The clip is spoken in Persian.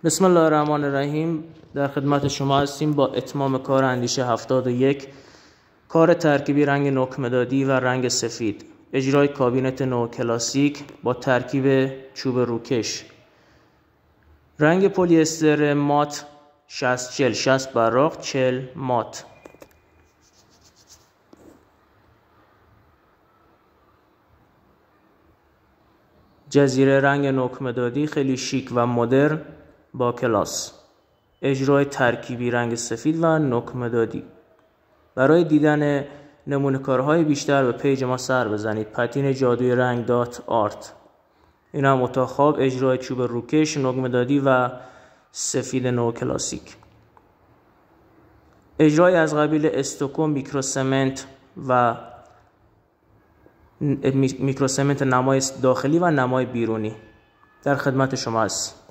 بسم الله الرحمن الرحیم. در خدمت شما هستیم با اتمام کار اندیشه 71، کار ترکیبی رنگ نوک‌مدادی و رنگ سفید، اجرای کابینت نو کلاسیک با ترکیب چوب روکش، رنگ پلی استر مات 60-40، 60 براق 40 مات. جزیره رنگ نوک‌مدادی خیلی شیک و مدرن با کلاس، اجرای ترکیبی رنگ سفید و نوک‌مدادی. برای دیدن نمونه کارهای بیشتر به پیج ما سر بزنید. پتین جادوی رنگ دات آرت. این هم اتاق خواب، اجرای چوب روکش، نوک‌مدادی و سفید نو کلاسیک. اجرای از قبیل استوکو، میکروسمنت و میکروسمنت نمای داخلی و نمای بیرونی. در خدمت شما است.